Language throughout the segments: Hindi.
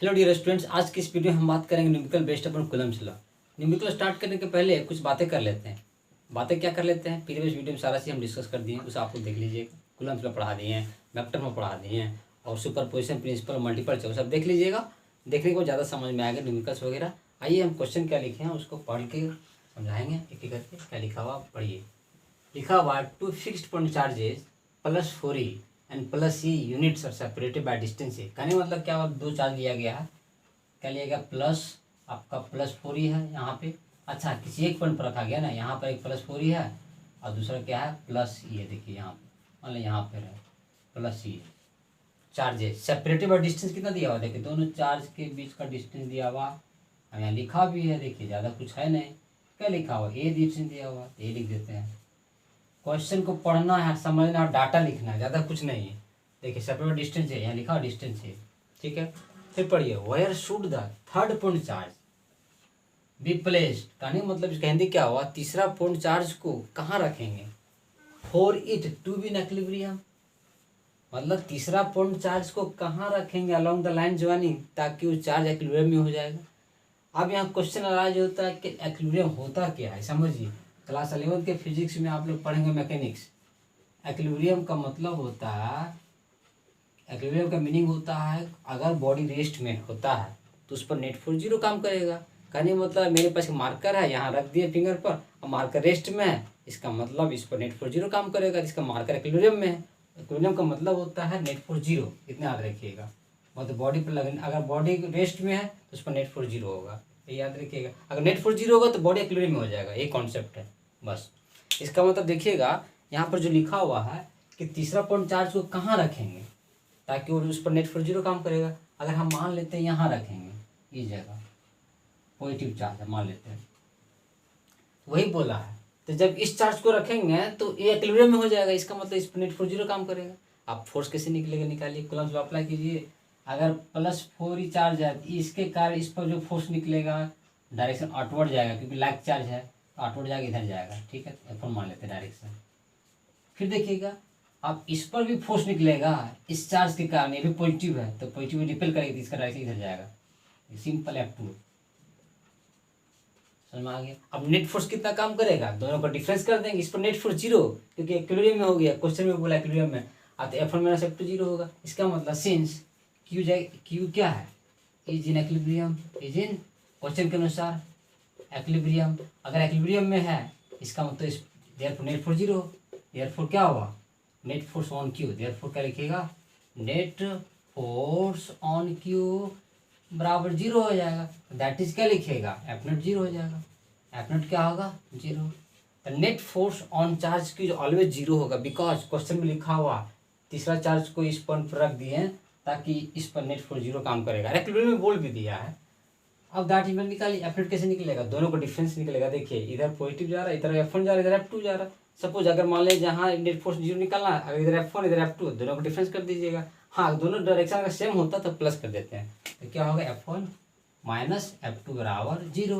हेलो डियर स्टूडेंट्स, आज की इस वीडियो में हम बात करेंगे numerical based upon Coulomb's law. Numerical start करने के पहले कुछ बातें कर लेते हैं। बातें क्या कर लेते हैं, प्रीवियस वीडियो में सारा चीज़ हम डिस्कस कर दिए हैं, उसे आप लोग देख लीजिएगा। कूलम्ब्स लॉ पढ़ा दिए हैं, वेक्टर में पढ़ा दिए हैं, और सुपरपोजिशन प्रिंसिपल, मल्टीपल चॉइस सब देख लीजिएगा। देखने को ज़्यादा समझ में आएगा न्यूमेरिकल्स वगैरह। आइए हम क्वेश्चन क्या लिखे हैं उसको पढ़ के समझाएंगे एक एक करके। क्या लिखा हुआ पढ़िए। लिखा हुआ 2 fixed point charges plus 4e and plus e units are separated by distance a. कहने मतलब क्या हुआ, दो चार्ज लिया गया है। क्या लिया गया, प्लस आपका प्लस 4e है यहाँ पे। अच्छा, किसी एक पॉइंट पर रखा गया ना, यहाँ पर एक प्लस 4e है और दूसरा क्या है प्लस e है। देखिए यहाँ पे मतलब यहाँ पर है plus e। Charges separated by distance कितना दिया हुआ, देखिए दोनों चार्ज के बीच का डिस्टेंस दिया हुआ। अब यहाँ लिखा भी है, देखिए ज़्यादा कुछ है नहीं। क्या लिखा हुआ, ए डिस्टेंस दिया हुआ, ए लिख देते हैं। क्वेश्चन को पढ़ना है, समझना है, डाटा लिखना है, ज़्यादा कुछ नहीं है। देखिए सेपरेट डिस्टेंस है, यहाँ लिखा डिस्टेंस है, ठीक है। फिर पढ़िए, where should the third point charge be placed. कहने मतलब इसका हिंदी क्या हुआ, तीसरा पॉइंट चार्ज को कहाँ रखेंगे। For it to be in equilibrium, मतलब तीसरा पॉइंट चार्ज को कहाँ रखेंगे अलोंग द लाइन ज्वाइनिंग, ताकि वो चार्ज इक्विलिब्रियम में हो जाएगा। अब यहाँ क्वेश्चन अराइज होता है कि इक्विलिब्रियम होता क्या है, समझिए। क्लास 11 के फिजिक्स में आप लोग पढ़ेंगे मैकेनिक्स। इक्विलिब्रियम का मतलब होता है, इक्विलिब्रियम का मीनिंग होता है अगर बॉडी रेस्ट में होता है तो उस पर नेट फोर्स जीरो काम करेगा। कहने मतलब मेरे पास मार्कर है, यहाँ रख दिए फिंगर पर, और मार्कर रेस्ट में है, इसका मतलब इस पर नेट फोर्स जीरो काम करेगा। इसका मार्कर इक्विलिब्रियम में है। इक्विलिब्रियम का मतलब होता है नेट फोर्स जीरो, इतना याद रखिएगा। मतलब बॉडी पर लगने, अगर बॉडी रेस्ट में है तो उस पर नेट फोर्स जीरो होगा, ये याद रखिएगा। अगर नेट फोर्स जीरो होगा तो बॉडी इक्विलिब्रियम में हो जाएगा, ये कॉन्सेप्ट है बस। इसका मतलब देखिएगा यहाँ पर जो लिखा हुआ है कि तीसरा पॉइंट चार्ज को कहाँ रखेंगे ताकि वो उस पर नेट फोर्स जीरो काम करेगा। अगर हम मान लेते हैं यहाँ रखेंगे, इस जगह पॉजिटिव चार्ज है मान लेते हैं, वही बोला है। तो जब इस चार्ज को रखेंगे तो ये इक्विलिब्रियम में हो जाएगा, इसका मतलब इस पर नेट फोर्स जीरो काम करेगा। आप फोर्स कैसे निकलेगा, निकालिए, कूलम्ब्स लॉ अप्लाई कीजिए। अगर प्लस 4e चार्ज है तो इसके कारण इस पर जो फोर्स निकलेगा डायरेक्शन आउटवर्ड जाएगा, क्योंकि लाइक चार्ज है तो आउटवर्ड जाके इधर जाएगा, ठीक है। F1 मान लेते हैं डायरेक्शन। फिर देखिएगा अब इस पर भी फोर्स निकलेगा इस चार्ज के कारण, ये भी पॉजिटिव है तो पॉजिटिव रिपेल करेगी तो इसका डायरेक्शन इधर जाएगा। सिंपल F2 समझ में आ गया। अब नेट फोर्स कितना काम करेगा, दोनों का डिफरेंस कर देंगे, इस पर नेट फोर्स जीरो क्योंकि इक्विलिब्रियम में हो गया, क्वेश्चन में बोला इक्विलिब्रियम में, तो F1 माइनस F2 जीरो होगा। इसका मतलब सिंस Q जाए, Q क्या है, is in equilibrium, is in question के अनुसार इक्विलिब्रियम। अगर इक्विलिब्रियम में है इसका मतलब इस therefore net force zero, therefore क्या हुआ net force on Q, therefore क्या लिखिएगा नेट फोर्स ऑन Q बराबर जीरो हो जाएगा। दैट इज क्या लिखिएगा एफ नॉट जीरो हो जाएगा। एफ नॉट क्या होगा जीरो। तो नेट फोर्स ऑन चार्ज की जो ऑलवेज जीरो होगा, बिकॉज क्वेश्चन में लिखा हुआ तीसरा चार्ज को इस पॉइंट पर रख दिए ताकि इस पर नेट फोर्स जीरो काम करेगा। इक्विलिब्रियम में बोल भी दिया है। अब दैट इज निकालिए, एफ नॉट कैसे निकलेगा, दोनों का डिफरेंस निकलेगा। देखिए इधर पॉजिटिव जा रहा है, इधर F1 जा रहा है, इधर F2 जा रहा है। सपोज अगर मान लीजिए जहाँ नेट फोर्स जीरो निकालना है, अगर इधर F1 इधर F2, दोनों का डिफरेंस कर दीजिएगा। हाँ, दोनों डायरेक्शन अगर सेम होता तो प्लस कर देते हैं, तो क्या होगा F1 माइनस F2 बराबर जीरो।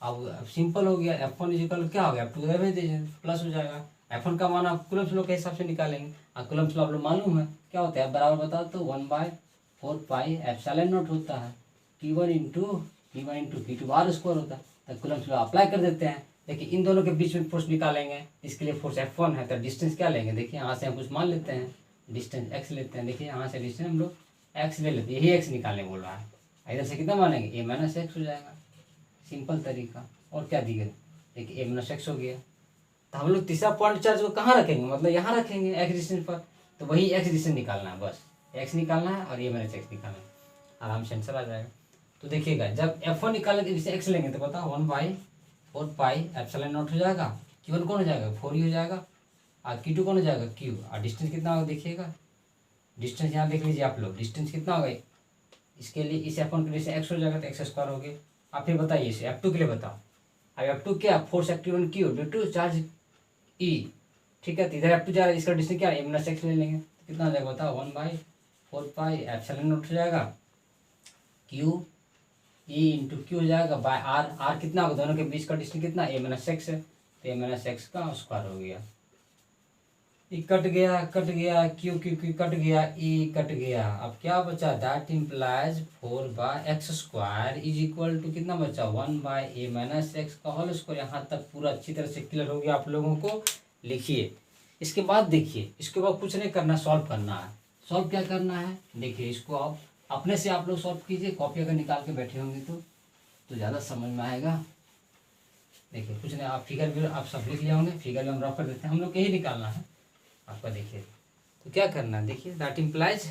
अब सिंपल हो गया, F1 इजिकल क्या हो गया F2 इधर भेज दीजिए, प्लस हो जाएगा। F1 का मान आप कूलम्ब्स लॉ के हिसाब से निकालेंगे, और कूलम्ब्स लॉ आप लोग मालूम है क्या होता है, बराबर बताओ तो 1/4 पाई एप्सिलॉन नॉट होता है, Q1 into Q2 bar square होता है। तो कूलम्ब्स लॉ अप्लाई कर देते हैं। देखिए इन दोनों के बीच में फोर्स निकालेंगे, इसके लिए फोर्स F1 है तो डिस्टेंस क्या लेंगे, देखिए यहाँ से हम कुछ मान लेते हैं, डिस्टेंस x लेते हैं। देखिए यहाँ से डिस्टेंस हम लोग x ले लेते हैं, यही x निकालने बोल रहा है। इधर से कितना मानेंगे a माइनस एक्स हो जाएगा, सिंपल तरीका। और क्या दिए, देखिए a माइनस एक्स हो गया। तो हम लोग तीसरा पॉइंट चार्ज को कहाँ रखेंगे, मतलब यहाँ रखेंगे x डिस्टेंस पर, तो वही x डिस्टेंस निकालना है, बस x निकालना है और a माइनस एक्स निकालना है, आराम से आंसर आ जाएगा। तो देखिएगा जब F1 निकालने के जैसे x लेंगे तो बताओ 1/4 पाई एप्सिलॉन नॉट हो जाएगा। Q1 कौन हो जाएगा 4 ही हो जाएगा, और Q2 कौन हो जाएगा Q, और डिस्टेंस कितना होगा देखिएगा, डिस्टेंस यहाँ देख लीजिए आप लोग, डिस्टेंस कितना होगा इसके लिए, इस F1 के लिए x हो जाएगा तो x स्क्वायर हो गया। आप फिर बताइए इसे F2 के लिए बताओ। अब F2 क्या, force active on Q due to charge E, ठीक है। तो इधर F2 जा रहा है, इसका डिस्टेंस क्या है a माइनस एक्स ले लेंगे तो कितना हो जाएगा बताओ 1/4 पाई एप्सिलॉन नॉट हो जाएगा, Q E इंटू Q हो जाएगा बाय R। R कितना होगा, दोनों के बीच का डिस्टेंस कितना a माइनस एक्स है, तो a माइनस एक्स का स्क्वायर हो गया। ई कट गया, क्यू क्यू क्यू कट गया, ई कट गया। अब क्या बचा, that implies 4/x² is equal to कितना बचा, 1/a-x का होल स्क्वायर। यहाँ तक पूरा अच्छी तरह से क्लियर हो गया आप लोगों को। लिखिए इसके बाद, देखिए इसके बाद कुछ नहीं करना, सॉल्व करना है। सॉल्व क्या करना है, देखिए इसको आप अपने से आप लोग सॉल्व कीजिए। कॉपी अगर निकाल के बैठे होंगे तो ज़्यादा समझ में आएगा। देखिए कुछ नहीं, आप फिगर भी आप सब लिख लिए होंगे, फिगर भी हम ड्रॉ कर देते हैं, हम लोग को यही निकालना है आपका। देखिए तो क्या करना है, देखिए दैट इम्प्लाइज,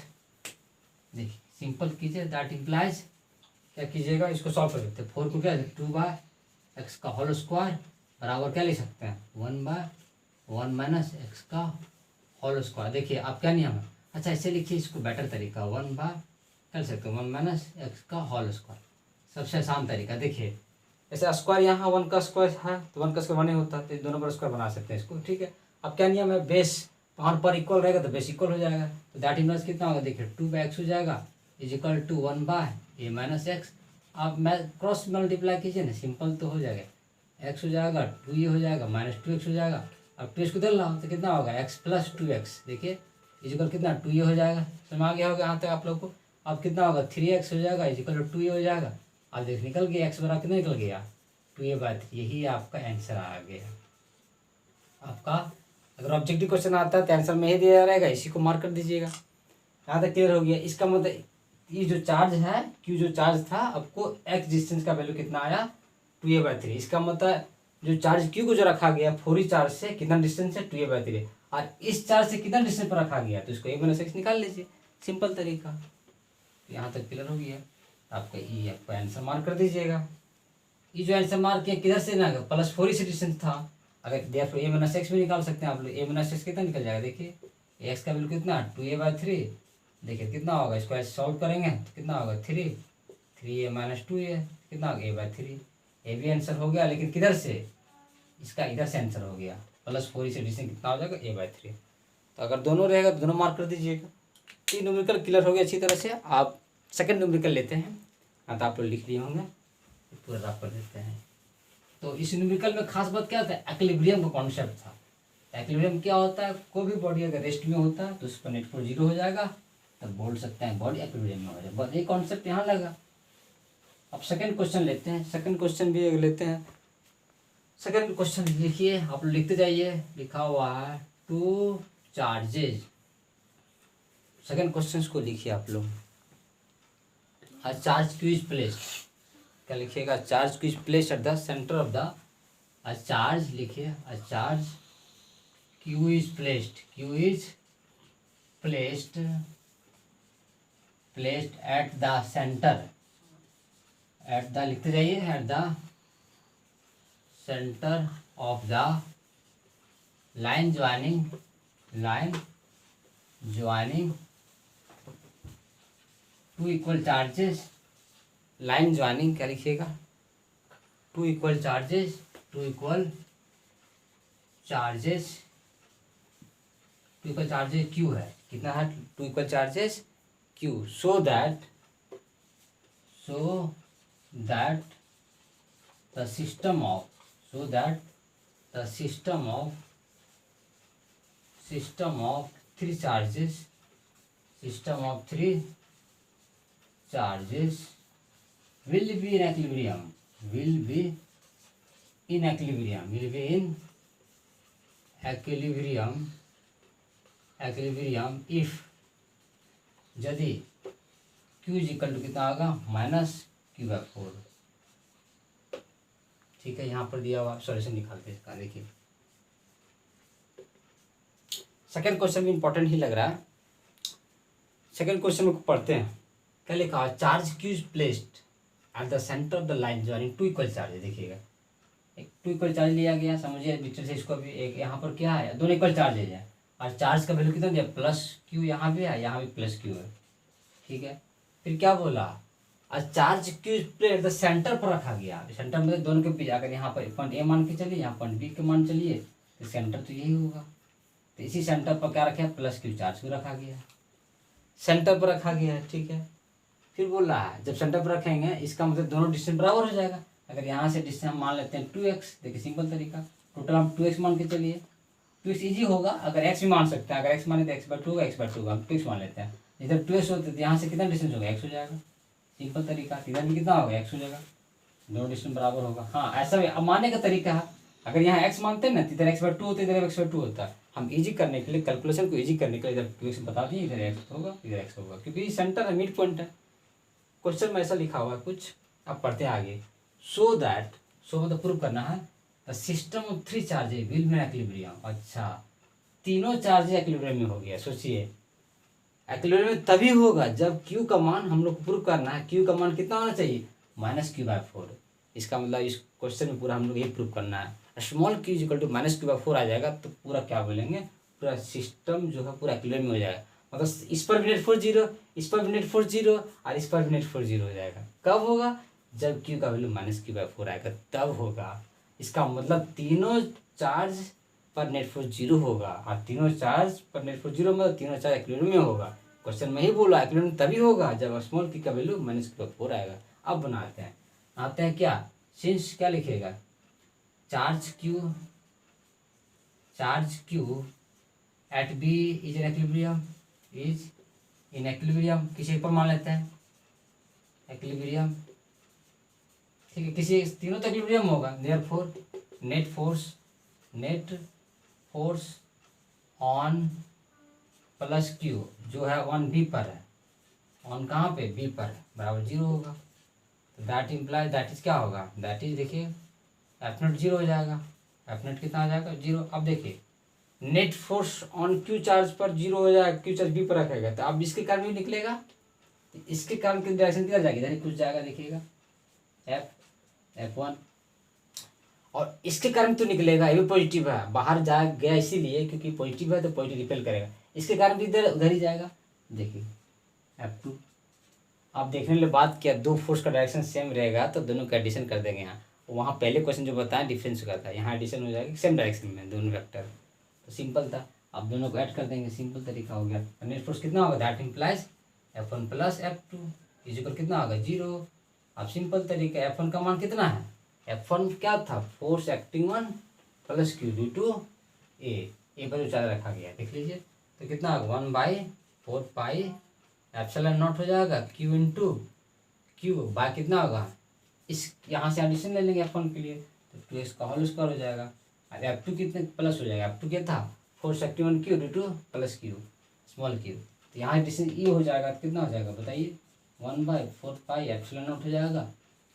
देखिए सिंपल कीजिए, दैट इम्प्लाइज क्या कीजिएगा, इसको सॉल्व कर देते हैं। 4 को क्या 2/x का होल स्क्वायर बराबर क्या लिख सकते हैं, 1/1 - x का होल स्क्वायर। देखिए आप क्या नियम है, अच्छा ऐसे लिखिए, इसको बेटर तरीका 1 बाय कर सकते हो 1 - x का होल स्क्वायर, सबसे आसान तरीका। देखिए ऐसे स्क्वायर, यहाँ 1 का स्क्वायर है तो 1 का स्क्वायर 1 ही होता है, तो दोनों पर स्क्वायर बना सकते हैं इसको, ठीक है। अब क्या नियम है, बेस वहाँ पर इक्वल रहेगा तो बेस इक्वल हो जाएगा, तो दैट इनवर्स कितना होगा, देखिए 2/x हो जाएगा इज इक्वल टू 1/a-x। आप मैं क्रॉस मल्टीप्लाई कीजिए ना, सिंपल तो हो जाएगा, x हो जाएगा 2a हो जाएगा -2x हो जाएगा। अब 2x को दे रहा हूँ तो कितना होगा, x + 2x, देखिए इज इक्वल कितना 2a हो जाएगा। समझ आ गया होगा यहाँ तक आप लोग को। अब कितना होगा 3x हो जाएगा इज इक्वल टू 2a हो जाएगा। अब देख निकल गया, x बराबर कितना निकल गया 2a/3। यही आपका आंसर आ गया आपका। अगर ऑब्जेक्टिव क्वेश्चन आता है तो आंसर में ही दिया रहेगा, इसी को मार्क कर दीजिएगा। यहाँ तक क्लियर हो गया। इसका मतलब ये जो चार्ज है, क्यू जो चार्ज था, आपको x डिस्टेंस का वैल्यू कितना आया 2a/3। इसका मतलब जो चार्ज क्यू को जो रखा गया 4 चार्ज से कितना डिस्टेंस है 2a/3, और इस चार्ज से कितना डिस्टेंस पर रखा गया, तो इसको a-x निकाल लीजिए, सिंपल तरीका। यहाँ तक क्लियर हो गया आपका। ये आपका आंसर मार्क कर दीजिएगा। ये जो आंसर मार्क किया किधर से ना, +4 से डिस्टेंस था। अगर देयरफॉर a-x भी निकाल सकते हैं आप लोग। a-x कितना निकल जाएगा, देखिए x का वैल्यू कितना 2a/3। देखिए कितना होगा, इसको ऐसे सॉल्व करेंगे तो कितना होगा 3a - 2a कितना होगा a/3। ए भी आंसर हो गया, लेकिन किधर से, इसका इधर से आंसर हो गया। +4 से डिस्टेंस कितना हो जाएगा a/3। तो अगर दोनों रहेगा तो दोनों मार्क कर दीजिएगा। तीन न्यूमेरिकल क्लियर हो गया अच्छी तरह से। आप सेकंड न्यूमेरिकल लेते हैं, हाँ तो आप लोग लिख लिए होंगे, पूरा रफ कर देते हैं। तो इस न्यूमेरिकल में खास बात क्या था, एक्विलिब्रियम का कॉन्सेप्ट था। एक्विलिब्रियम क्या होता है, कोई भी बॉडी अगर रेस्ट में होता है तो उस पर नेट फोर्स 0 हो जाएगा, तब बोल सकते हैं बॉडी एक्विलिब्रियम में हो जाए। बस ये कॉन्सेप्ट यहाँ लगा। अब सेकंड क्वेश्चन लेते हैं, सेकंड क्वेश्चन भी लेते हैं। सेकंड क्वेश्चन लिखिए, आप लोग लिखते जाइए, लिखा हुआ है 2 चार्जेज। सेकंड क्वेश्चन को लिखिए आप लोग। A charge q is placed, क्या लिखिएगा, charge q is placed at the center of the, a charge लिखिए, a charge q is placed at the center, at the लिखते जाइए, at the center of the line joining two equal charges, line joining क्या लिखिएगा, टू इक्वल चार्जेस क्यू है, कितना है 2 equal charges Q, so that the system of three charges will be in equilibrium if, यदि q इज इक्वल टू कितना होगा -q/4। ठीक है, यहाँ पर दिया हुआ सॉल्यूशन निकालते हैं इसका। देखिए सेकंड क्वेश्चन भी इंपॉर्टेंट ही लग रहा है। सेकंड क्वेश्चन को पढ़ते हैं। क्या लिखा, charge Q is placed at the centre of the line joining two equal charge. देखिएगा एक 2 इक्वल चार्ज लिया गया, समझिए डिटेल से इसको भी। एक यहाँ पर क्या है, दोनों इक्वल चार्ज है, और चार्ज का वैल्यू कितना दिया +q, यहाँ भी है, यहाँ भी +q है, ठीक है। फिर क्या बोला, और charge Q is placed at the centre पर रखा गया। सेंटर में दोनों के बीच, अगर यहाँ पर पॉइंट ए मान के चलिए, यहाँ पॉइंट बी के मान चलिए, तो सेंटर तो यही होगा। तो इसी सेंटर पर क्या रखा है, +q चार्ज को रखा गया, सेंटर पर रखा गया है, ठीक है। फिर बोल रहा है जब सेंटर पर रखेंगे, इसका मतलब दोनों डिस्टेंस बराबर हो जाएगा। अगर यहाँ से डिस्टेंस हम मान लेते हैं 2x, देखिए सिंपल तरीका, टोटल हम 2x मान के चलिए, 2x ईजी होगा, अगर x भी मान सकते हैं, अगर x माने तो x/2 होगा, x/2 होगा, हम 2x मान लेते हैं। इधर 2x होते तो यहाँ से कितना डिस्टेंस होगा, x हो जाएगा, सिंपल तरीका। इधर भी कितना होगा, x हो जाएगा, दोनों डिस्टेंस बराबर होगा। हाँ ऐसा अब मानने का तरीका है, अगर यहाँ x मानते हैं ना तो इधर x/2 होता है, इधर x/2 होता है। हम इजी करने के लिए, कैलकुलेशन को इजी करने के लिए इधर 2x बता दिए, इधर x होगा, इधर x होगा, क्योंकि सेंटर है, मिड पॉइंट है। क्वेश्चन में ऐसा लिखा हुआ है कुछ, अब पढ़ते हैं आगे। सो दैट, सो मतलब प्रूव करना है, the system of 3 charges will be equilibrium. अच्छा, तीनों चार्जेज इक्विलिब्रियम में हो गया। सोचिए इक्विलिब्रियम में तभी होगा जब q का मान, हम लोग को प्रूव करना है, q का मान कितना होना चाहिए, -q/4। इसका मतलब इस क्वेश्चन में पूरा हम लोग ये प्रूव करना है। स्मॉल q = -q/4 आ जाएगा तो पूरा क्या बोलेंगे, पूरा सिस्टम जो है पूरा इक्विलिब्रियम में हो जाएगा। मतलब इस पर भी नेट फोर्स 0, इस पर भी नेट फोर्स 0 और इस पर भी नेट फोर्स 0 हो जाएगा। कब होगा, जब q का वैल्यू -q/4 आएगा तब होगा। इसका मतलब तीनों चार्ज पर नेट फोर्स 0 होगा, और तीनों चार्ज पर नेट फोर्स 0 मतलब तीनों चार्ज इक्विलिब्रियम में होगा। क्वेश्चन में ही बोला इक्विलिब्रियम तभी होगा जब स्मॉल q का वैल्यू -q/4 आएगा। अब बनाते हैं, आते हैं क्या, सिंस क्या लिखेगा, charge q at B is in equilibrium, is in equilibrium, किसी पर मान लेते हैं एक्विलिब्रियम, ठीक है, किसी तीनों तो इक्विलिब्रियम होगा। Therefore net force on plus q जो है ऑन बी पर है, ऑन कहाँ पे, बी पर है, बराबर 0 होगा। तो दैट इम्प्लाइज, दैट इज क्या होगा, दैट इज देखिए F0 0 हो जाएगा, F0 कितना आ जाएगा 0। अब देखिए net force on q charge पर 0 हो जाएगा, q चार्ज बी पर रखेगा, तो अब इसके कारण भी निकलेगा, तो इसके कारण की डायरेक्शन किधर जाएगी, इधर कुछ जाएगा, देखिएगा F1, और इसके कारण तो निकलेगा, ये भी पॉजिटिव है, बाहर जा गया इसीलिए क्योंकि पॉजिटिव है तो पॉजिटिव रिपेल करेगा, इसके कारण भी इधर उधर ही जाएगा। देखिए F2, आप देखने के बाद क्या, दो फोर्स का डायरेक्शन सेम रहेगा तो दोनों का एडिशन कर देंगे। यहाँ वहाँ पहले क्वेश्चन जो बताया डिफरेंस का था, यहाँ एडिशन हो जाएगा सेम डायरेक्शन में दोनों वेक्टर, तो सिंपल था। अब दोनों को ऐड कर देंगे, सिंपल तरीका हो गया। नेट फोर्स कितना होगा, that implies F1 + F2 equal कितना होगा 0। अब सिंपल तरीका, F1 का मान कितना है, F1 क्या था, force acting on plus q due to a पर उचारा रखा गया, देख लीजिए। तो कितना होगा 1/4 पाई एप्सिलॉन नॉट हो जाएगा q इंटू क्यू बाय कितना होगा, इस यहाँ से एडिशन ले लेंगे F1 के लिए, तो 2x का होल स्क्वायर हो जाएगा, और F2 कितने प्लस हो जाएगा, F2 क्या था, force acting on q due two plus q small q, तो यहाँ एडिशन ये हो जाएगा, तो कितना हो जाएगा बताइए 1/4 पाई एप्सिलॉन नॉट हो जाएगा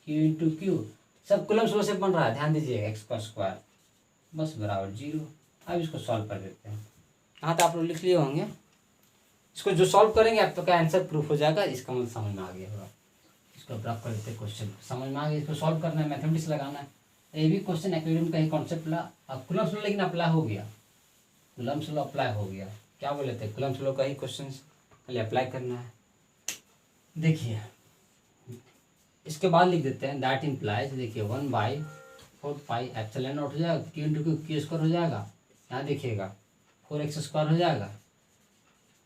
q इंटू क्यू, सब कूलम्ब लॉ से बन रहा है, ध्यान दीजिएगा, x का स्क्वायर बस बराबर 0। अब इसको सॉल्व कर देते हैं, यहाँ तो आप लोग लिख लिए होंगे, इसको जो सॉल्व करेंगे आपका आंसर प्रूफ हो जाएगा, इसका मतलब समझ में आ गया होगा। इसको प्राप्त कर देते हैं, क्वेश्चन समझ में आ गया, इसको सॉल्व करना है, मैथमेटिक्स लगाना है, ये भी क्वेश्चन एक्वेरियम का ही कॉन्सेप्ट ला, अब कूलम्ब लॉ लेकिन अप्लाई हो गया, कूलम्ब लॉ अप्लाई हो गया, क्या बोले थे, कूलम्ब लॉ का ही क्वेश्चन पहले अप्लाई करना है। देखिए इसके बाद लिख देते हैं, दैट इम्प्लाइज, देखिए 1/4 पाई एप्सिलॉन नॉट हो जाएगा q इंटू क्यू स्क्वायर हो जाएगा, यहाँ देखिएगा 4x स्क्वायर हो जाएगा।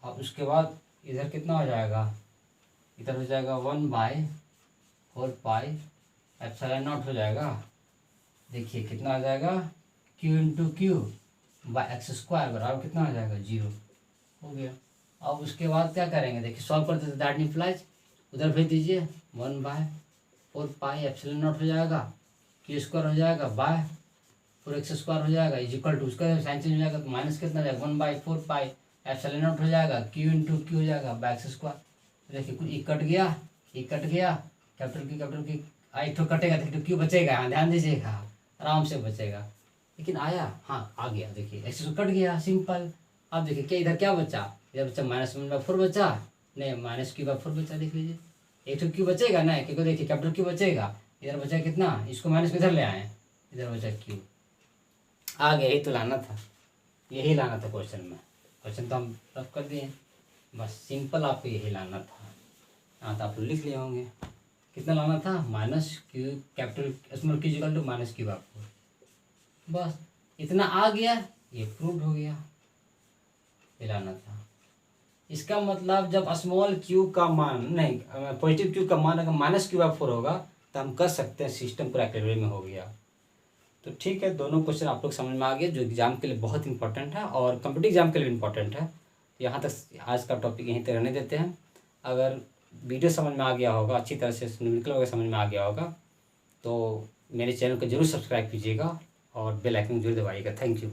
अब उसके बाद इधर कितना हो जाएगा, इधर हो जाएगा 1/4 पाई एप्सिलॉन नॉट हो जाएगा, देखिए कितना आ जाएगा q into Q by x square बराबर कितना आ जाएगा 0 हो गया। अब उसके बाद क्या करेंगे, देखिए सॉल्व करते थे, दैट इम्प्लाइज उधर भेज दीजिए 1/4 पाई एप्सिलॉन नॉट हो जाएगा, q स्क्वायर हो जाएगा बाय 4x स्क्वायर हो जाएगा इज इक्वल टू, उसका साइन चेंज हो जाएगा तो माइनस कितना हो जाएगा 1/4 पाई एप्सिलॉन नॉट हो जाएगा q इंटू क्यू हो जाएगा बाय x स्क्वायर। देखिए कुछ एक कट गया, कैपिटल की आई तो कटेगा, देखिए क्यू बचेगा, हाँ ध्यान दीजिएगा, आराम से बचेगा, लेकिन आया, हाँ आ गया, देखिए x कट गया, सिंपल। अब देखिए क्या इधर क्या बचा, इधर बचा -1/4 बचा, नहीं -q/4 बचा, देख लीजिए एक तो क्यू बचेगा ना, क्योंकि देखिए कैपिटल क्यू बचेगा, इधर बचा कितना, इसको माइनस इधर ले आए, इधर बचा क्यू, आ गया, यही तो लाना था, यही लाना था क्वेश्चन में, क्वेश्चन तो हम रफ कर दिए, बस सिंपल आपको यही लाना था। हाँ तो आप लोग लिख लिए होंगे, कितना लाना था, -q capital small q equal to -q/4, बस इतना आ गया, ये प्रूव्ड हो गया, ये लाना था। इसका मतलब जब स्मॉल q का मान नहीं, पॉजिटिव q का मान अगर -q/4 होगा तो हम कर सकते हैं सिस्टम पूरा इक्विलिब्रियम में हो गया। तो ठीक है, दोनों क्वेश्चन आप लोग समझ में आ गए जो एग्ज़ाम के लिए बहुत इंपॉर्टेंट है और कम्पिटिटिव एग्ज़ाम के लिए भी इंपॉर्टेंट है। यहाँ तक आज का टॉपिक यहीं तक रहने देते हैं। अगर वीडियो समझ में आ गया होगा, अच्छी तरह से न्यूमेरिकल वगैरह समझ में आ गया होगा, तो मेरे चैनल को ज़रूर सब्सक्राइब कीजिएगा और बेल आइकन जरूर दबाइएगा। Thank you.